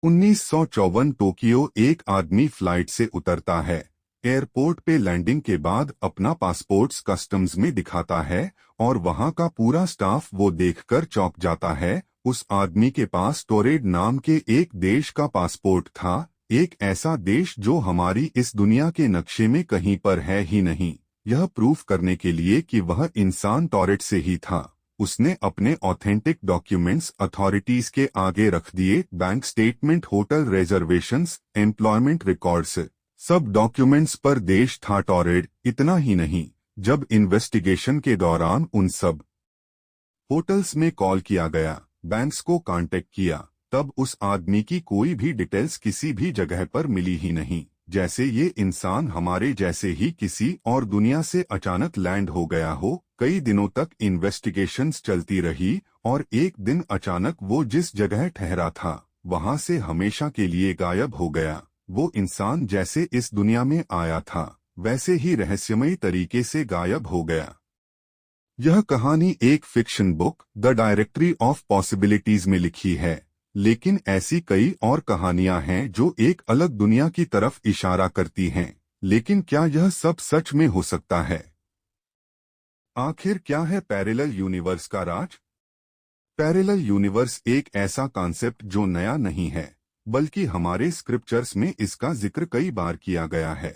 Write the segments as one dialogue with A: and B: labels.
A: 1954 Tokyo एक आदमी flight से उतरता है। एयरपोर्ट पे लैंडिंग के बाद अपना पासपोर्ट्स कस्टम्स में दिखाता है और वहां का पूरा स्टाफ वो देखकर चौंक जाता है। उस आदमी के पास टोरेड नाम के एक देश का पासपोर्ट था, एक ऐसा देश जो हमारी इस दुनिया के नक्शे में कहीं पर है ही नहीं। यह प्रूफ करने के लिए कि वह इंसान टोरेड से ही था, उसने अपने ऑथेंटिक डॉक्यूमेंट्स अथॉरिटीज के आगे रख दिए। Bank statement, hotel reservations, employment records, सब डॉक्यूमेंट्स पर देश था टोरेड। इतना ही नहीं, जब इन्वेस्टिगेशन के दौरान उन सब होटल्स में कॉल किया गया, बैंक्स को कांटेक्ट किया, तब उस आदमी की कोई भी डिटेल्स किसी भी जगह पर मिली ही नहीं। जैसे ये इंसान हमारे जैसे ही किसी और दुनिया से अचानक लैंड हो गया हो। कई दिनों तक इन्वेस्टिगेशंस चलती रही और एक दिन अचानक वो जिस जगह ठहरा था वहां से हमेशा के लिए गायब हो गया। वो इंसान जैसे इस दुनिया में आया था वैसे ही रहस्यमयी तरीके से गायब हो गया। यह कहानी एक fiction book the directory of possibilities में लिखी है, लेकिन ऐसी कई और कहानियां हैं जो एक अलग दुनिया की तरफ इशारा करती हैं। लेकिन क्या यह सब सच में हो सकता है? आखिर क्या है पैरेलल यूनिवर्स का राज? पैरेलल यूनिवर्स एक ऐसा कॉन्सेप्ट जो नया नहीं है, बल्कि हमारे स्क्रिप्चर्स में इसका जिक्र कई बार किया गया है।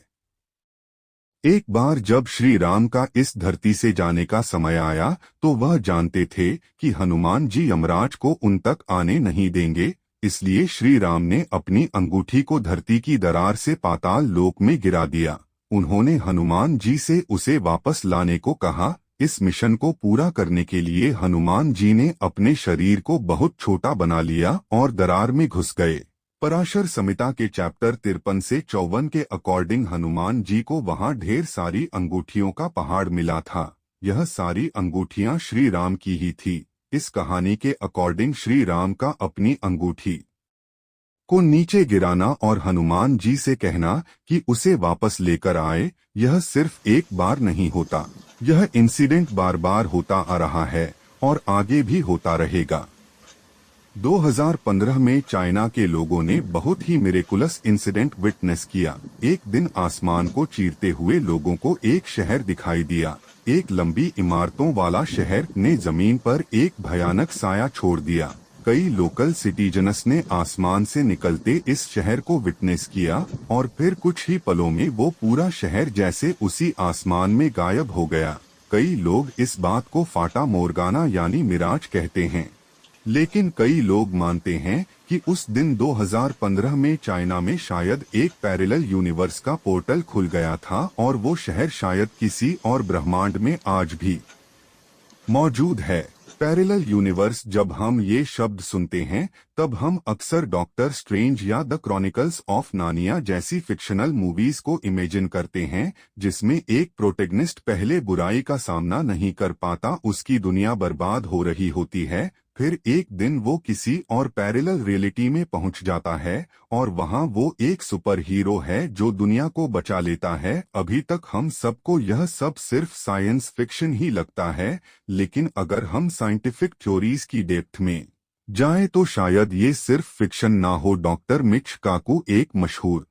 A: एक बार जब श्री राम का इस धरती से जाने का समय आया तो वह जानते थे कि हनुमान जी यमराज को उन तक आने नहीं देंगे, इसलिए श्री राम ने अपनी अंगूठी को धरती की दरार से पाताल लोक में गिरा दिया। उन्होंने हनुमान जी से उसे वापस लाने को कहा। इस मिशन को पूरा करने के लिए हनुमान जी ने अपने शरीर को बहुत छोटा बना लिया और दरार में घुस गए। पराशर संहिता के चैप्टर 53 से 54 के अकॉर्डिंग हनुमान जी को वहां ढेर सारी अंगूठियों का पहाड़ मिला था। यह सारी अंगूठियां श्री राम की ही थी। इस कहानी के अकॉर्डिंग श्री राम का अपनी अंगूठी को नीचे गिराना और हनुमान जी से कहना कि उसे वापस लेकर आए, यह सिर्फ एक बार नहीं होता। यह इंसिडेंट बार बार होता आ रहा है और आगे भी होता रहेगा। 2015 में चाइना के लोगों ने बहुत ही मिरेकुलस इंसिडेंट विटनेस किया। एक दिन आसमान को चीरते हुए लोगों को एक शहर दिखाई दिया। एक लंबी इमारतों वाला शहर ने जमीन पर एक भयानक साया छोड़ दिया। कई लोकल सिटीजन्स ने आसमान से निकलते इस शहर को विटनेस किया और फिर कुछ ही पलों में वो पूरा शहर जैसे उसी आसमान में गायब हो गया। कई लोग इस बात को फाटा मोरगाना यानी मिराज कहते हैं, लेकिन कई लोग मानते हैं कि उस दिन 2015 में चाइना में शायद एक पैरेलल यूनिवर्स का पोर्टल खुल गया था और वो शहर शायद किसी और ब्रह्मांड में आज भी मौजूद है। पैरेलल यूनिवर्स, जब हम ये शब्द सुनते हैं तब हम अक्सर डॉक्टर स्ट्रेंज या द क्रॉनिकल्स ऑफ नार्निया जैसी फिक्शनल मूवीज को इमेजिन करते हैं, जिसमें एक प्रोटेगनिस्ट पहले बुराई का सामना नहीं कर पाता, उसकी दुनिया बर्बाद हो रही होती है, फिर एक दिन वो किसी और पैरेलल रियलिटी में पहुंच जाता है और वहां वो एक सुपर हीरो है जो दुनिया को बचा लेता है। अभी तक हम सबको यह सब सिर्फ साइंस फिक्शन ही लगता है, लेकिन अगर हम साइंटिफिक थ्योरीज की डेप्थ में जाएं तो शायद ये सिर्फ फिक्शन ना हो। डॉक्टर मिच काकू, एक मशहूर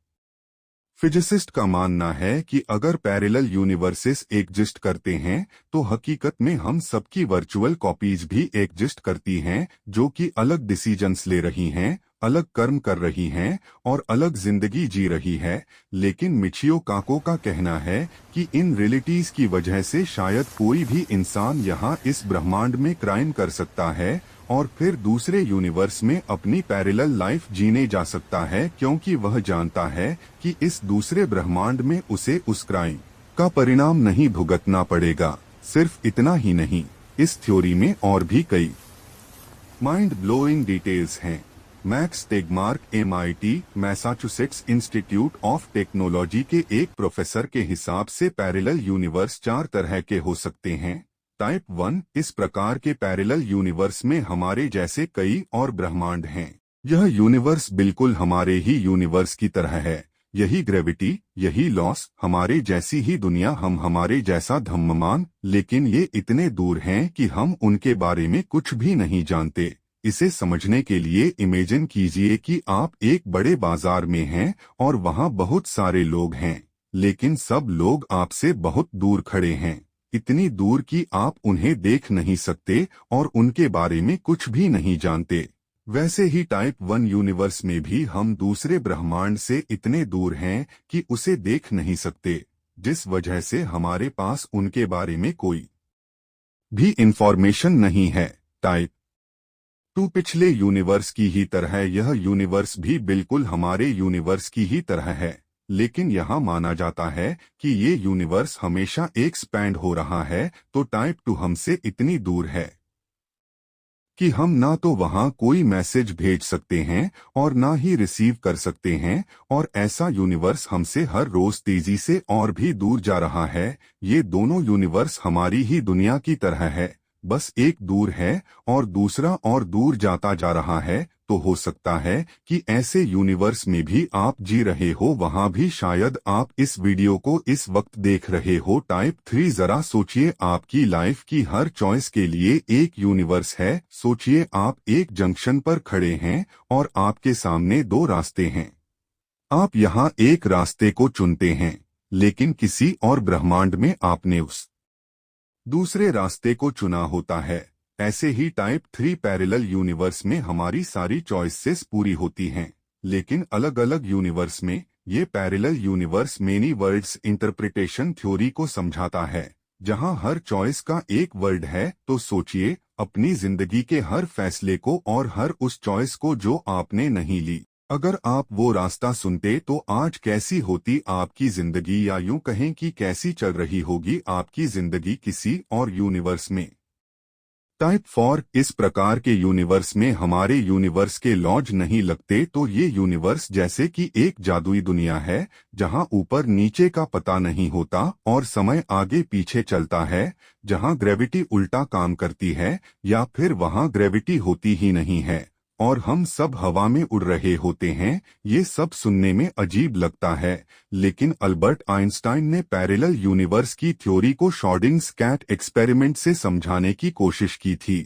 A: फिजिसिस्ट, का मानना है कि अगर पैरेलल यूनिवर्सेस एग्जिस्ट करते हैं तो हकीकत में हम सबकी वर्चुअल कॉपीज भी एग्जिस्ट करती हैं, जो कि अलग डिसीजंस ले रही हैं, अलग कर्म कर रही हैं और अलग जिंदगी जी रही है। लेकिन मिचियो काको का कहना है कि इन रियलिटीज की वजह से शायद कोई भी इंसान यहाँ इस ब्रह्मांड में क्राइम कर सकता है और फिर दूसरे यूनिवर्स में अपनी पैरेलल लाइफ जीने जा सकता है, क्योंकि वह जानता है कि इस दूसरे ब्रह्मांड में उसे उस क्राइम का परिणाम नहीं भुगतना पड़ेगा। सिर्फ इतना ही नहीं, इस थ्योरी में और भी कई माइंड ब्लोइंग डिटेल्स हैं। Max Tegmark MIT Massachusetts institute of technology के एक प्रोफेसर के हिसाब से पैरेलल यूनिवर्स 4 तरह के हो सकते हैं। टाइप 1, इस प्रकार के पैरेलल यूनिवर्स में हमारे जैसे कई और ब्रह्मांड हैं। यह यूनिवर्स बिल्कुल हमारे ही यूनिवर्स की तरह है, यही ग्रेविटी, यही लॉस, हमारे जैसी ही दुनिया, हम हमारे जैसा धम्ममान, लेकिन ये इतने दूर हैं कि हम उनके बारे में कुछ भी नहीं जानते। इसे समझने के लिए इमेजिन कीजिए कि आप एक बड़े बाजार में हैं और वहां बहुत सारे लोग हैं, लेकिन सब लोग आपसे बहुत दूर खड़े हैं, इतनी दूर कि आप उन्हें देख नहीं सकते और उनके बारे में कुछ भी नहीं जानते। वैसे ही टाइप 1 यूनिवर्स में भी हम दूसरे ब्रह्मांड से इतने दूर हैं कि उसे देख नहीं सकते, जिस वजह से हमारे पास उनके बारे में कोई भी इंफॉर्मेशन नहीं है। टाइप 2 पिछले यूनिवर्स की ही तरह यह यूनिवर्स भी बिल्कुल हमारे यूनिवर्स की ही तरह है, लेकिन यहाँ माना जाता है कि ये यूनिवर्स हमेशा एक्सपैंड हो रहा है, तो टाइप 2 हमसे इतनी दूर है कि हम ना तो वहां कोई मैसेज भेज सकते हैं और ना ही रिसीव कर सकते हैं, और ऐसा यूनिवर्स हमसे हर रोज तेजी से और भी दूर जा रहा है। ये दोनों यूनिवर्स हमारी ही दुनिया की तरह है, बस एक दूर है और दूसरा और दूर जाता जा रहा है। तो हो सकता है कि ऐसे यूनिवर्स में भी आप जी रहे हो, वहां भी शायद आप इस वीडियो को इस वक्त देख रहे हो। टाइप 3 जरा सोचिए, आपकी लाइफ की हर चॉइस के लिए एक यूनिवर्स है। सोचिए आप एक जंक्शन पर खड़े हैं और आपके सामने दो रास्ते हैं। आप यहाँ एक रास्ते को चुनते हैं, लेकिन किसी और ब्रह्मांड में आपने उस दूसरे रास्ते को चुना होता है। ऐसे ही टाइप 3 पैरेलल यूनिवर्स में हमारी सारी चॉइसेस पूरी होती हैं, लेकिन अलग अलग यूनिवर्स में ये parallel universe many words interpretation theory को समझाता है, जहां हर चॉइस का एक वर्ड है। तो सोचिए अपनी जिंदगी के हर फैसले को और हर उस चॉइस को जो आपने नहीं ली। अगर आप वो रास्ता सुनते तो आज कैसी होती आपकी जिंदगी, या यूं कहें कि कैसी चल रही होगी आपकी जिंदगी किसी और यूनिवर्स में। टाइप 4 इस प्रकार के यूनिवर्स में हमारे यूनिवर्स के लॉज नहीं लगते, तो ये यूनिवर्स जैसे कि एक जादुई दुनिया है, जहां ऊपर नीचे का पता नहीं होता और समय आगे पीछे चलता है, जहां ग्रेविटी उल्टा काम करती है या फिर वहां ग्रेविटी होती ही नहीं है और हम सब हवा में उड़ रहे होते हैं। ये सब सुनने में अजीब लगता है, लेकिन अल्बर्ट आइंस्टाइन ने पैरेलल यूनिवर्स की थ्योरी को श्रोडिंगर कैट एक्सपेरिमेंट से समझाने की कोशिश की थी।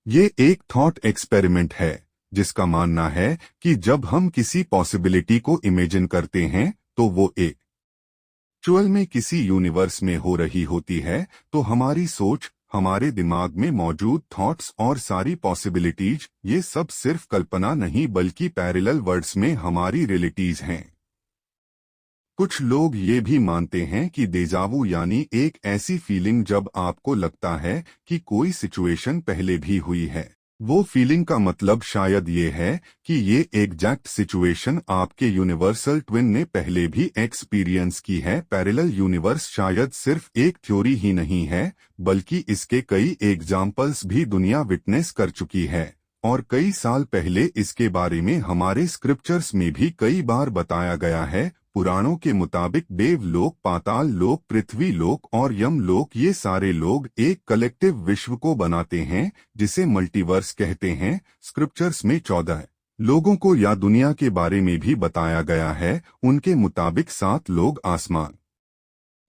A: ये एक थॉट एक्सपेरिमेंट है, जिसका मानना है कि जब हम किसी पॉसिबिलिटी को इमेजिन करते हैं तो वो एक्चुअल में किसी यूनिवर्स में हो रही होती है। तो हमारी सोच, हमारे दिमाग में मौजूद थॉट्स और सारी पॉसिबिलिटीज, ये सब सिर्फ कल्पना नहीं बल्कि पैरेलल वर्ल्ड्स में हमारी रियलिटीज हैं। कुछ लोग ये भी मानते हैं कि डेजावू यानी एक ऐसी फीलिंग जब आपको लगता है कि कोई सिचुएशन पहले भी हुई है। वो फीलिंग का मतलब शायद ये है कि ये एग्जैक्ट सिचुएशन आपके यूनिवर्सल ट्विन ने पहले भी एक्सपीरियंस की है। पैरेलल यूनिवर्स शायद सिर्फ एक थ्योरी ही नहीं है, बल्कि इसके कई एग्जाम्पल्स भी दुनिया विटनेस कर चुकी है, और कई साल पहले इसके बारे में हमारे स्क्रिप्चर्स में भी कई बार बताया गया है। पुराणों के मुताबिक देवलोक, पाताल लोक, पृथ्वी लोक और यम लोक, ये सारे लोग एक कलेक्टिव विश्व को बनाते हैं जिसे मल्टीवर्स कहते हैं। स्क्रिप्चर्स में 14 लोगों को या दुनिया के बारे में भी बताया गया है। उनके मुताबिक 7 लोग आसमान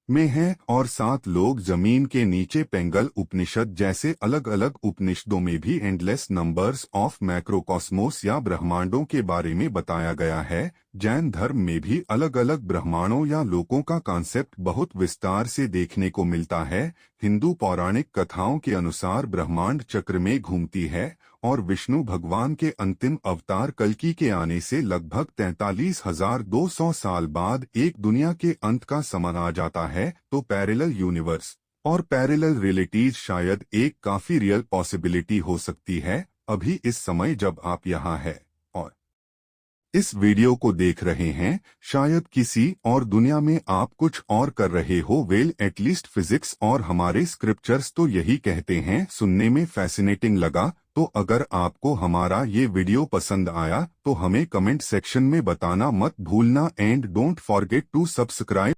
A: में हैं और 7 लोग जमीन के नीचे। पेंगल उपनिषद जैसे अलग अलग उपनिषदों में भी एंडलेस नंबर्स ऑफ मैक्रोकॉस्मोस या ब्रह्मांडों के बारे में बताया गया है। जैन धर्म में भी अलग अलग ब्रह्मांडों या लोकों का कॉन्सेप्ट बहुत विस्तार से देखने को मिलता है। हिंदू पौराणिक कथाओं के अनुसार ब्रह्मांड चक्र में घूमती है और विष्णु भगवान के अंतिम अवतार कल्कि के आने से लगभग 43,200 साल बाद एक दुनिया के अंत का समय आ जाता है। तो पैरेलल यूनिवर्स और पैरेलल रियलिटीज शायद एक काफी रियल पॉसिबिलिटी हो सकती है अभी इस समय जब आप यहाँ हैं और इस वीडियो को देख रहे हैं। शायद किसी और दुनिया में आप कुछ और कर रहे हो। वेल एटलीस्ट फिजिक्स और हमारे स्क्रिप्चर्स तो यही कहते हैं। सुनने में फैसिनेटिंग लगा तो अगर आपको हमारा ये वीडियो पसंद आया तो हमें कमेंट सेक्शन में बताना मत भूलना, and don't forget to subscribe.